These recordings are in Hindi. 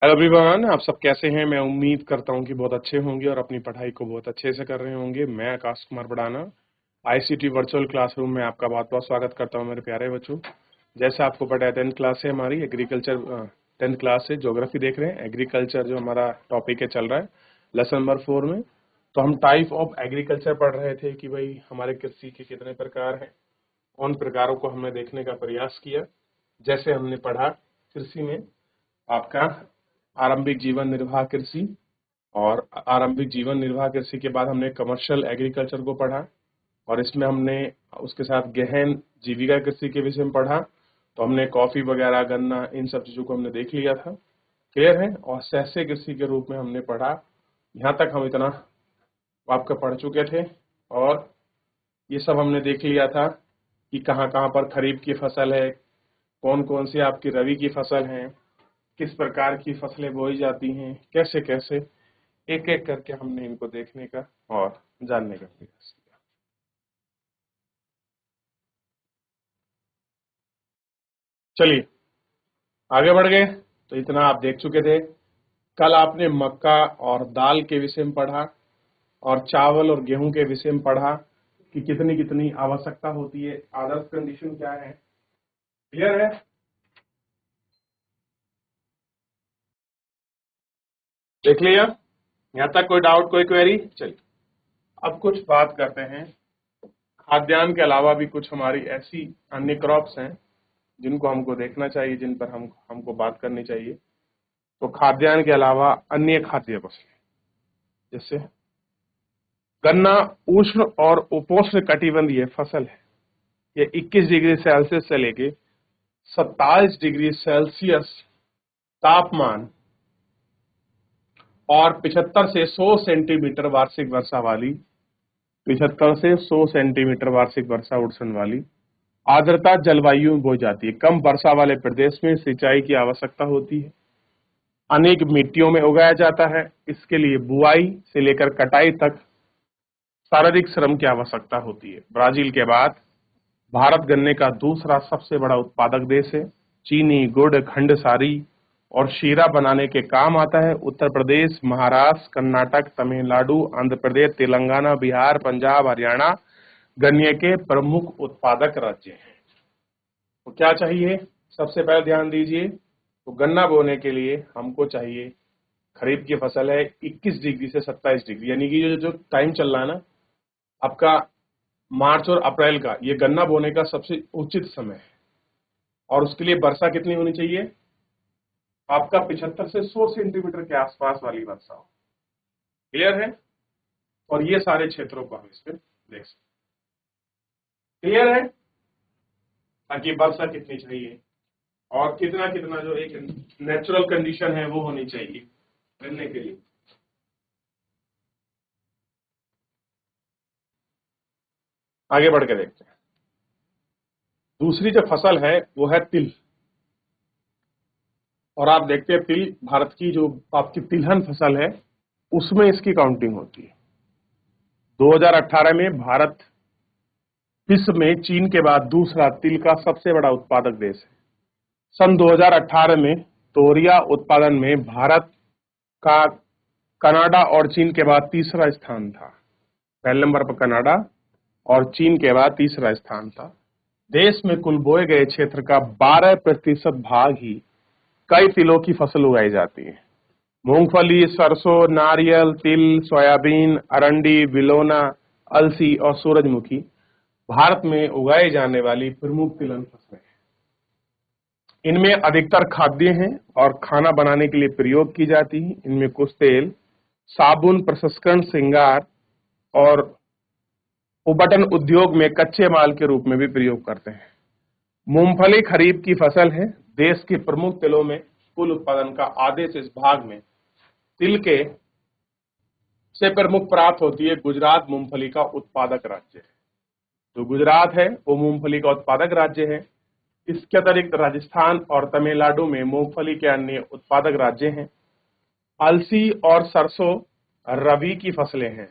हेलो एवरीवन, आप सब कैसे हैं। मैं उम्मीद करता हूं कि बहुत अच्छे होंगे और अपनी पढ़ाई को बहुत अच्छे से कर रहे होंगे। मैं Akash Kumar Badana ICT virtual classroom में आपका बहुत बहुत स्वागत करता हूं मेरे प्यारे बच्चों। जैसे आपको पता है 10th क्लास है हमारी एग्रीकल्चर 10th क्लास से ज्योग्राफी देख रहे हैं। एग्रीकल्चर जो हमारा टॉपिक है चल रहा है लेसन नंबर 4 में। तो हम टाइप ऑफ एग्रीकल्चर पढ़ रहे थे कि भाई हमारे कृषि के कितने प्रकार हैं, उन प्रकारों को हमने देखने का प्रयास किया। जैसे हमने पढ़ा कृषि में आपका आरंभिक जीवन निर्वाह कृषि, और आरंभिक जीवन निर्वाह कृषि के बाद हमने कमर्शियल एग्रीकल्चर को पढ़ा, और इसमें हमने उसके साथ गहन जीविका कृषि के विषय में पढ़ा। तो हमने कॉफी वगैरह, गन्ना, इन सब चीजों को हमने देख लिया था। क्लियर है। और सहस्य कृषि के रूप में हमने पढ़ा। यहाँ तक हम इतना आपका पढ़ चुके थे, और ये सब हमने देख लिया था कि कहाँ कहाँ पर खरीफ की फसल है, कौन कौन सी आपकी रबी की फसल है, किस प्रकार की फसलें बोई जाती हैं, कैसे कैसे एक एक करके हमने इनको देखने का और जानने का प्रयास किया। चलिए आगे बढ़ गए। तो इतना आप देख चुके थे। कल आपने मक्का और दाल के विषय में पढ़ा, और चावल और गेहूं के विषय में पढ़ा कि कितनी कितनी आवश्यकता होती है, आदर्श कंडीशन क्या है। क्लियर है। देख लिया। यहाँ तक कोई डाउट, कोई क्वेरी। चलिए अब कुछ बात करते हैं। खाद्यान्न के अलावा भी कुछ हमारी ऐसी अन्य क्रॉप्स हैं जिनको हमको देखना चाहिए, जिन पर हमको बात करनी चाहिए। तो खाद्यान्न के अलावा अन्य खाद्य फसलें, जैसे गन्ना उष्ण और उपोष्ण कटिबंधीय फसल है। ये 21 डिग्री सेल्सियस से लेके 27 डिग्री सेल्सियस तापमान और 75 से 100 सेंटीमीटर वार्षिक वर्षा वाली, 75 से 100 सेंटीमीटर वार्षिक वर्षा वर्षण वाली आर्द्रता जलवायु में बोई जाती है। कम वर्षा वाले प्रदेश में सिंचाई की आवश्यकता होती है। अनेक मिट्टियों में उगाया जाता है। इसके लिए बुआई से लेकर कटाई तक शारीरिक श्रम की आवश्यकता होती है। ब्राजील के बाद भारत गन्ने का दूसरा सबसे बड़ा उत्पादक देश है। चीनी, गुड़, खंडसारी और शीरा बनाने के काम आता है। उत्तर प्रदेश, महाराष्ट्र, कर्नाटक, तमिलनाडु, आंध्र प्रदेश, तेलंगाना, बिहार, पंजाब, हरियाणा गन्ने के प्रमुख उत्पादक राज्य हैं। तो क्या चाहिए, सबसे पहले ध्यान दीजिए। तो गन्ना बोने के लिए हमको चाहिए, खरीफ की फसल है 21 डिग्री से 27 डिग्री, यानी कि जो टाइम चल रहा है ना आपका, मार्च और अप्रैल का, ये गन्ना बोने का सबसे उचित समय है। और उसके लिए वर्षा कितनी होनी चाहिए आपका, 75 से 100 सेंटीमीटर के आसपास वाली वर्षा हो। क्लियर है। और ये सारे क्षेत्रों को हम इसमें देख सकते। क्लियर है। ताकि वर्षा कितनी चाहिए और कितना कितना जो एक नेचुरल कंडीशन है वो होनी चाहिए गन्ने के लिए। आगे बढ़ के देखते हैं। दूसरी जो फसल है वो है तिल। और आप देखते हैं तिल भारत की जो आपकी तिलहन फसल है उसमें इसकी काउंटिंग होती है। 2018 में भारत विश्व में चीन के बाद दूसरा तिल का सबसे बड़ा उत्पादक देश है। सन 2018 में तोरिया उत्पादन में भारत का कनाडा और चीन के बाद तीसरा स्थान था। पहले नंबर पर कनाडा और चीन के बाद तीसरा स्थान था। देश में कुल बोए गए क्षेत्र का 12% भाग ही कई तिलों की फसल उगाई जाती है। मूंगफली, सरसों, नारियल, तिल, सोयाबीन, अरंडी, बिलोना, अलसी और सूरजमुखी भारत में उगाई जाने वाली प्रमुख तिलहन फसलें हैं। इनमें अधिकतर खाद्य हैं और खाना बनाने के लिए प्रयोग की जाती है। इनमें कुछ तेल साबुन, प्रसंस्करण, श्रृंगार और उपटन उद्योग में कच्चे माल के रूप में भी प्रयोग करते हैं। मूंगफली खरीफ की फसल है। देश के प्रमुख तिलों में कुल उत्पादन का आधे से इस भाग में तिल के से प्रमुख प्राप्त होती है। गुजरात मूंगफली का उत्पादक राज्य है। जो गुजरात है वो मूंगफली का उत्पादक राज्य है। इसके अतिरिक्त राजस्थान और तमिलनाडु में मूंगफली के अन्य उत्पादक राज्य हैं। अलसी और सरसों रबी की फसलें हैं,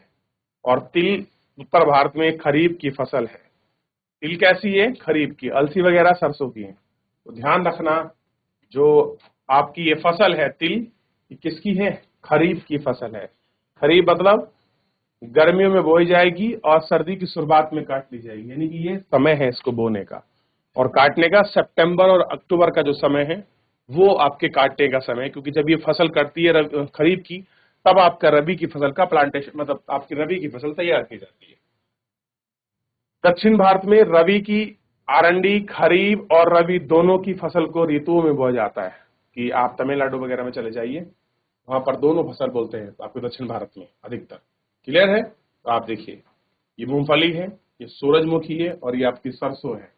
और तिल उत्तर भारत में खरीफ की फसल है। तिल कैसी है, खरीफ की। अलसी वगैरह सरसों की है। तो ध्यान रखना, जो आपकी ये फसल है तिल, ये किसकी है? खरीफ की फसल है। खरीफ मतलब गर्मियों में बोई जाएगी और सर्दी की शुरुआत में काट ली जाएगी, यानी कि ये समय है इसको बोने का और काटने का। सितंबर और अक्टूबर का जो समय है वो आपके काटने का समय है, क्योंकि जब ये फसल कटती है खरीफ की, तब आपका रबी की फसल का प्लांटेशन, मतलब आपकी रबी की फसल तैयार की जाती है। दक्षिण भारत में रबी की आरंडी, खरीफ और रबी दोनों की फसल को ऋतुओं में बोया जाता है। कि आप तमिलनाडु वगैरह में चले जाइए, वहां पर दोनों फसल बोलते हैं आपके दक्षिण भारत में अधिकतर। क्लियर है? तो आप देखिए, ये मूंगफली है, ये सूरजमुखी है और ये आपकी सरसों है।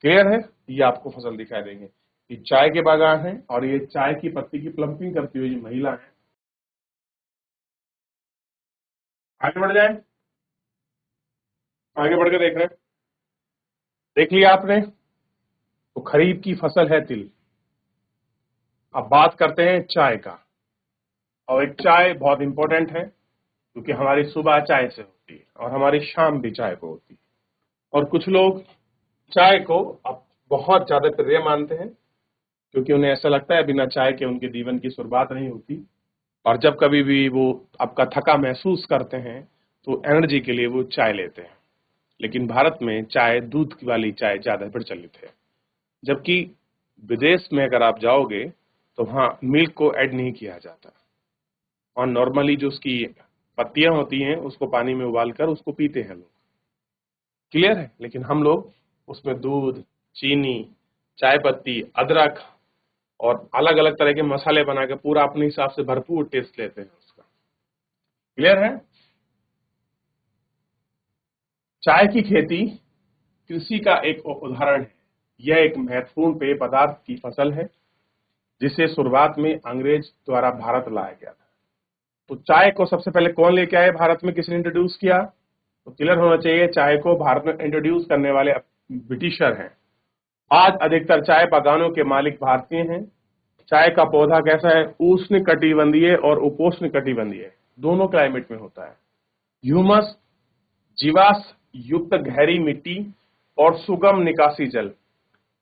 क्लियर है? ये आपको फसल दिखाई देंगे। ये चाय के बागान है और ये चाय की पत्ती की प्लम्पिंग करती हुई महिला है। आगे बढ़ जाए, आगे बढ़ के देख रहे हैं। देख लिया आपने, तो खरीफ की फसल है तिल। अब बात करते हैं चाय का। और एक चाय बहुत इंपॉर्टेंट है, क्योंकि हमारी सुबह चाय से होती है और हमारी शाम भी चाय को होती है। और कुछ लोग चाय को अब बहुत ज्यादा प्रिय मानते हैं, क्योंकि उन्हें ऐसा लगता है बिना चाय के उनके जीवन की शुरुआत नहीं होती। और जब कभी भी वो आपका थका महसूस करते हैं तो एनर्जी के लिए वो चाय लेते हैं। लेकिन भारत में चाय, दूध वाली चाय ज्यादा प्रचलित है, जबकि विदेश में अगर आप जाओगे तो वहाँ मिल्क को ऐड नहीं किया जाता और नॉर्मली जो उसकी पत्तियां होती हैं उसको पानी में उबाल कर उसको पीते हैं लोग। क्लियर है? लेकिन हम लोग उसमें दूध, चीनी, चाय पत्ती, अदरक और अलग अलग तरह के मसाले बना के पूरा अपने हिसाब से भरपूर टेस्ट लेते हैं उसका। क्लियर है? चाय की खेती कृषि का एक उदाहरण है। यह एक महत्वपूर्ण पेय पदार्थ की फसल है जिसे शुरुआत में अंग्रेज द्वारा भारत लाया गया था। तो चाय को सबसे पहले कौन लेके आए भारत में, किसने इंट्रोड्यूस किया? तो क्लियर होना चाहिए, चाय को भारत में इंट्रोड्यूस करने वाले ब्रिटिशर हैं। आज अधिकतर चाय बागानों के मालिक भारतीय हैं। चाय का पौधा कैसा है? उष्ण कटिबंधीय और उपोष्ण कटिबंधीय दोनों क्लाइमेट में होता है। ह्यूमस, जीवाश्म युक्त गहरी मिट्टी और सुगम निकासी जल,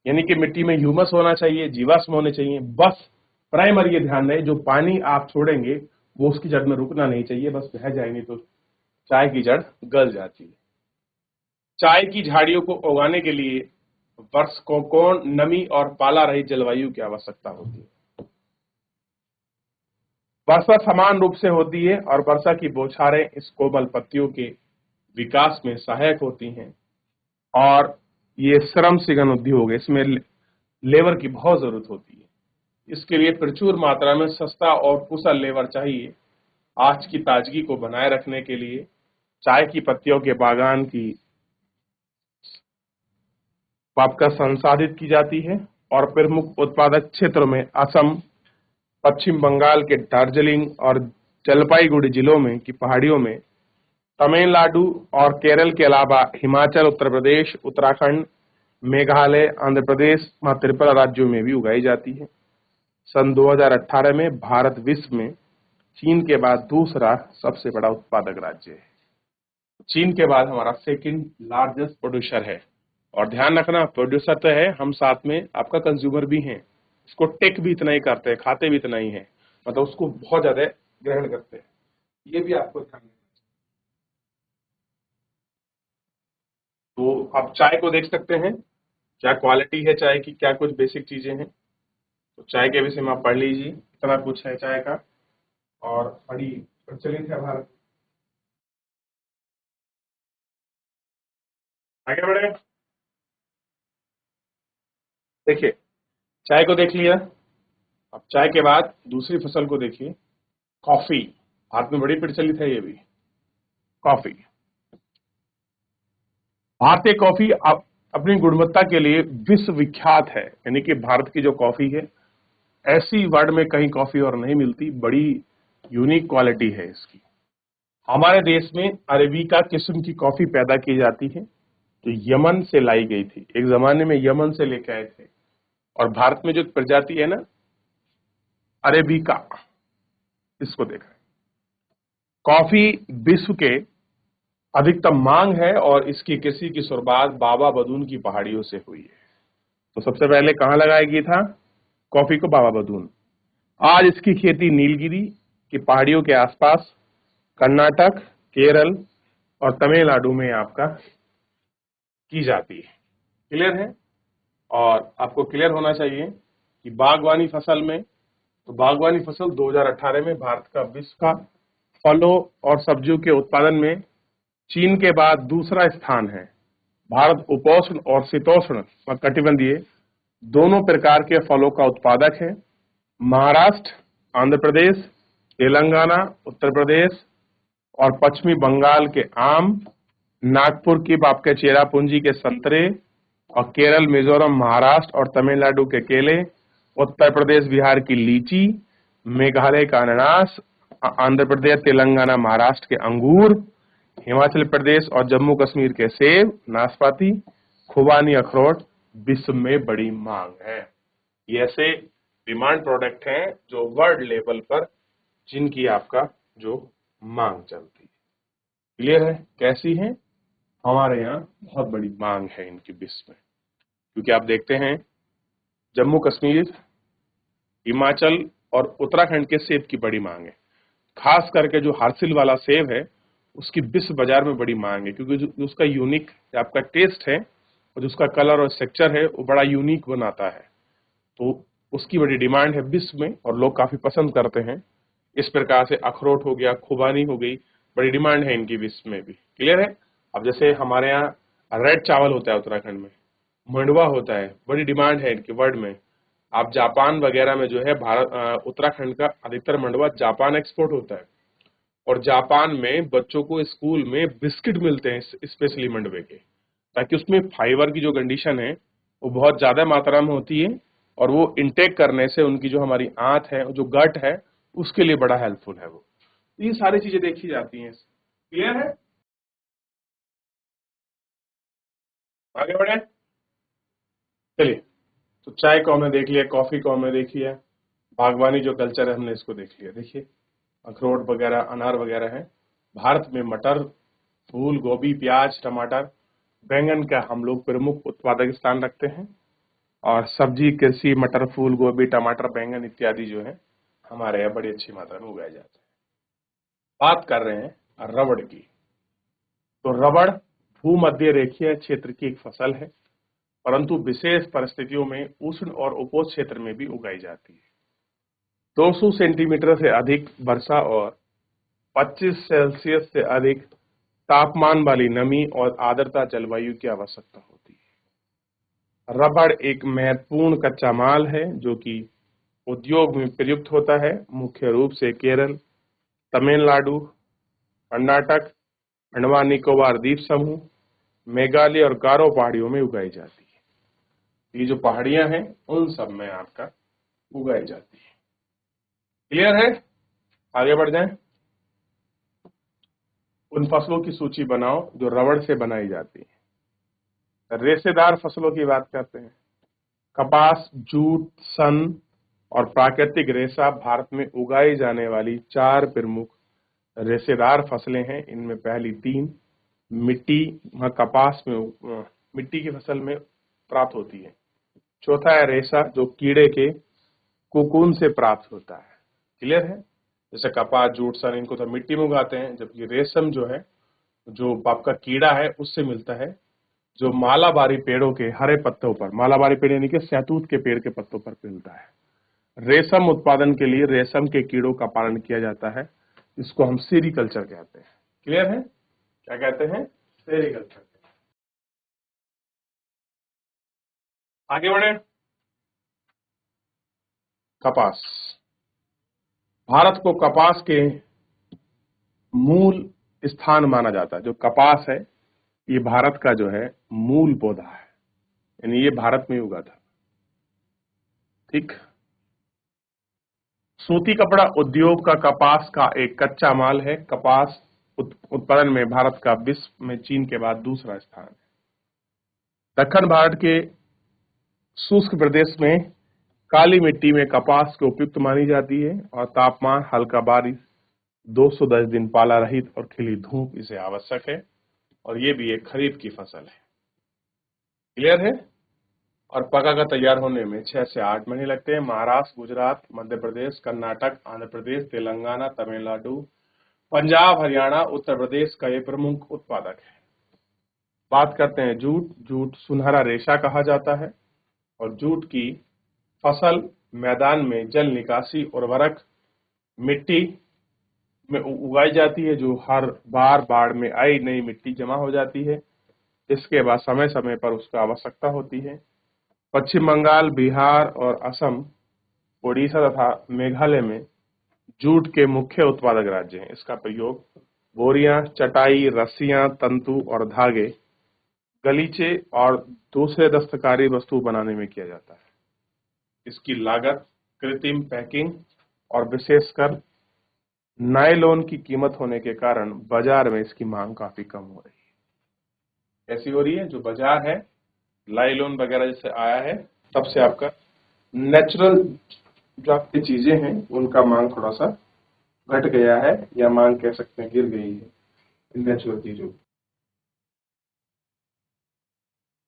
यानी कि मिट्टी में ह्यूमस होना चाहिए, जीवाश्म होने चाहिए। बस प्राइमरी ये ध्यान रहे, जो पानी आप छोड़ेंगे वो उसकी जड़ में रुकना नहीं चाहिए, बस बह जाएंगे तो चाय की जड़ गल जाती है। चाय की झाड़ियों को उगाने के लिए वर्ष को कोण, नमी और पाला रहित जलवायु की आवश्यकता होती है। वर्षा समान रूप से होती है और वर्षा की बौछारें इस कोमल पत्तियों के विकास में सहायक होती हैं। और ये श्रम सिघन उद्योग है, इसमें लेबर की बहुत जरूरत होती है। इसके लिए प्रचुर मात्रा में सस्ता और कुशल लेबर चाहिए। आज की ताजगी को बनाए रखने के लिए चाय की पत्तियों के बागान की आपका संसाधित की जाती है और प्रमुख उत्पादक क्षेत्रों में असम, पश्चिम बंगाल के दार्जिलिंग और जलपाईगुड़ी जिलों में की पहाड़ियों में, तमिलनाडु और केरल के अलावा हिमाचल, उत्तर प्रदेश, उत्तराखंड, मेघालय, आंध्र प्रदेश, त्रिपुरा राज्यों में भी उगाई जाती है। सन 2018 में भारत विश्व में चीन के बाद दूसरा सबसे बड़ा उत्पादक राज्य है। चीन के बाद हमारा सेकंड लार्जेस्ट प्रोड्यूसर है। और ध्यान रखना, प्रोड्यूसर तो है, हम साथ में आपका कंज्यूमर भी हैं। इसको टेक भी इतना ही करते हैं, खाते भी इतना ही है, मतलब उसको बहुत ज्यादा ग्रहण करते हैं। ये भी आपको ध्यान रखना। तो आप चाय को देख सकते हैं, क्या क्वालिटी है चाय की, क्या कुछ बेसिक चीजें हैं। तो चाय के विषय में आप पढ़ लीजिए, इतना कुछ है चाय का और बड़ी प्रचलित है भारत। आगे बढ़े, देखिए चाय को देख लिया। अब चाय के बाद दूसरी फसल को देखिए, कॉफी। भारत में बड़ी प्रचलित है ये भी, कॉफी। भारतीय कॉफी अपनी गुणवत्ता के लिए विश्व विख्यात है, यानी कि भारत की जो कॉफी है, ऐसी वर्ल्ड में कहीं कॉफी और नहीं मिलती, बड़ी यूनिक क्वालिटी है इसकी। हमारे देश में अरेबिका किस्म की कॉफी पैदा की जाती है, जो यमन से लाई गई थी। एक जमाने में यमन से लेके आए थे। और भारत में जो प्रजाति है ना, अरेबिका, इसको देखा। कॉफी विश्व के अधिकतम मांग है और इसकी कृषि की शुरुआत बाबा बदून की पहाड़ियों से हुई है। तो सबसे पहले कहाँ लगाया गया था कॉफी को? बाबा बदून। आज इसकी खेती नीलगिरी की पहाड़ियों के आसपास कर्नाटक, केरल और तमिलनाडु में आपका की जाती है। क्लियर है? और आपको क्लियर होना चाहिए कि बागवानी फसल में, तो बागवानी फसल 2018 में भारत का विश्व का फलों और सब्जियों के उत्पादन में चीन के बाद दूसरा स्थान है। भारत उपोष्ण और शीतोष्ण कटिबंधीय दोनों प्रकार के फलों का उत्पादक है। महाराष्ट्र, आंध्र प्रदेश, तेलंगाना, उत्तर प्रदेश और पश्चिमी बंगाल के आम, नागपुर की आपके चेरापूंजी के संतरे और केरल, मिजोरम, महाराष्ट्र और तमिलनाडु के केले, उत्तर प्रदेश, बिहार की लीची, मेघालय का अनानास, आंध्र प्रदेश, तेलंगाना, महाराष्ट्र के अंगूर, हिमाचल प्रदेश और जम्मू कश्मीर के सेब, नाशपाती, खुबानी अखरोट विश्व में बड़ी मांग है। ये ऐसे डिमांड प्रोडक्ट हैं जो वर्ल्ड लेवल पर जिनकी आपका जो मांग चलती है। क्लियर है? कैसी है? हमारे यहाँ बहुत बड़ी मांग है इनकी विश्व में, क्योंकि आप देखते हैं जम्मू कश्मीर, हिमाचल और उत्तराखंड के सेब की बड़ी मांग है। खास करके जो हासिल वाला सेब है उसकी विश्व बाजार में बड़ी मांग है, क्योंकि जो उसका यूनिक आपका टेस्ट है और जो उसका कलर और स्ट्रक्चर है वो बड़ा यूनिक बनाता है, तो उसकी बड़ी डिमांड है विश्व में और लोग काफी पसंद करते हैं। इस प्रकार से अखरोट हो गया, खुबानी हो गई, बड़ी डिमांड है इनकी विश्व में भी। क्लियर है? अब जैसे हमारे यहाँ रेड चावल होता है उत्तराखंड में, मंडुआ होता है, बड़ी डिमांड है इनकी वर्ल्ड में। आप जापान वगैरह में जो है भारत उत्तराखंड का अधिकतर मंडुआ जापान एक्सपोर्ट होता है, और जापान में बच्चों को स्कूल में बिस्किट मिलते हैं स्पेशली मंडुए के, ताकि उसमें फाइबर की जो कंडीशन है वो बहुत ज्यादा मात्रा में होती है और वो इंटेक करने से उनकी जो हमारी आंत है, जो गट है, उसके लिए बड़ा हेल्पफुल है वो। ये सारी चीजें देखी जाती हैं। क्लियर है? आगे बढ़े? चलिए, तो चाय को हमने देख लिया, कॉफी को हमने देख लिया, बागवानी जो कल्चर है हमने इसको देख लिया। देखिए अखरोट वगैरह, अनार वगैरह है। भारत में मटर, फूल गोभी, प्याज, टमाटर, बैंगन का हम लोग प्रमुख उत्पादक स्थान रखते हैं, और सब्जी, कृषि, मटर, फूल गोभी, टमाटर, बैंगन इत्यादि जो है हमारे यहाँ बड़ी अच्छी मात्रा में उगाए जाते हैं। बात कर रहे हैं रबड़ की, तो रबड़ भूमध्य रेखीय क्षेत्र की एक फसल है, परंतु विशेष परिस्थितियों में उष्ण और उपोष्ण क्षेत्र में भी उगाई जाती है। 200 सेंटीमीटर से अधिक वर्षा और 25 सेल्सियस से अधिक तापमान वाली नमी और आर्द्रता जलवायु की आवश्यकता होती है। रबड़ एक महत्वपूर्ण कच्चा माल है जो कि उद्योग में प्रयुक्त होता है। मुख्य रूप से केरल, तमिलनाडु, कर्नाटक, अंडमान निकोबार द्वीप समूह, मेघालय और गारो पहाड़ियों में उगाई जाती है। ये जो पहाड़ियां हैं उन सब में आपका उगाई जाती है। क्लियर है? आगे बढ़ जाएं। उन फसलों की सूची बनाओ जो रबड़ से बनाई जाती है। रेशेदार फसलों की बात करते हैं। कपास, जूट, सन और प्राकृतिक रेशा भारत में उगाई जाने वाली 4 प्रमुख रेशेदार फसलें हैं। इनमें पहली 3 मिट्टी कपास में मिट्टी की फसल में प्राप्त होती है। चौथा है रेशा जो कीड़े के कोकून से प्राप्त होता है। क्लियर है? जैसे कपास, जूट, सन, इनको तो मिट्टी में उगाते हैं, जबकि रेशम जो है, जो आपका कीड़ा है, उससे मिलता है, जो मालाबारी पेड़ों के हरे पत्तों पर, मालाबारी पेड़ यानी कि सहतूत के पेड़ के पत्तों पर मिलता है। रेशम उत्पादन के लिए रेशम के कीड़ों का पालन किया जाता है, इसको हम सेरीकल्चर कहते हैं। क्लियर है? क्या कहते हैं? सेरीकल्चर। आगे बढ़े। कपास। भारत को कपास के मूल स्थान माना जाता है। जो कपास है ये भारत का जो है मूल पौधा है, यानी ये भारत में उगा था। ठीक। सूती कपड़ा उद्योग का कपास का एक कच्चा माल है। कपास उत्पादन में भारत का विश्व में चीन के बाद दूसरा स्थान है। दक्षिण भारत के शुष्क प्रदेश में काली मिट्टी में कपास को उपयुक्त मानी जाती है, और तापमान, हल्का बारिश, 210 दिन पाला रहित और खिली धूप इसे आवश्यक है, और ये भी एक खरीफ की फसल है। क्लियर है? और पका का तैयार होने में 6 से 8 महीने लगते हैं। महाराष्ट्र, गुजरात, मध्य प्रदेश, कर्नाटक, आंध्र प्रदेश, तेलंगाना, तमिलनाडु, पंजाब, हरियाणा, उत्तर प्रदेश का ये प्रमुख उत्पादक है। बात करते हैं जूट। जूट सुनहरा रेशा कहा जाता है और जूट की फसल मैदान में जल निकासी उर्वरक मिट्टी में उगाई जाती है, जो हर बार बाढ़ में आई नई मिट्टी जमा हो जाती है। इसके बाद समय समय पर उसका आवश्यकता होती है। पश्चिम बंगाल, बिहार और असम, उड़ीसा तथा मेघालय में जूट के मुख्य उत्पादक राज्य हैं। इसका प्रयोग बोरियां, चटाई, रस्सियां, तंतु और धागे, गलीचे और दूसरे दस्तकारी वस्तु बनाने में किया जाता है। इसकी लागत, कृत्रिम पैकिंग और विशेषकर नायलॉन की कीमत होने के कारण बाजार में इसकी मांग काफी कम हो रही है। ऐसी हो रही है जो बाजार है, नायलॉन वगैरह जैसे आया है, तब से आपका नेचुरल जो आपकी चीजें हैं उनका मांग थोड़ा सा घट गया है, या मांग कह सकते हैं गिर गई है नेचुरल चीजों की।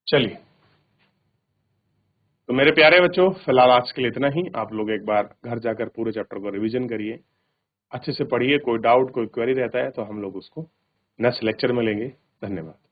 चलिए, तो मेरे प्यारे बच्चों, फिलहाल आज के लिए इतना ही। आप लोग एक बार घर जाकर पूरे चैप्टर को रिवीजन करिए, अच्छे से पढ़िए। कोई डाउट, कोई क्वेरी रहता है तो हम लोग उसको नेक्स्ट लेक्चर में लेंगे। धन्यवाद।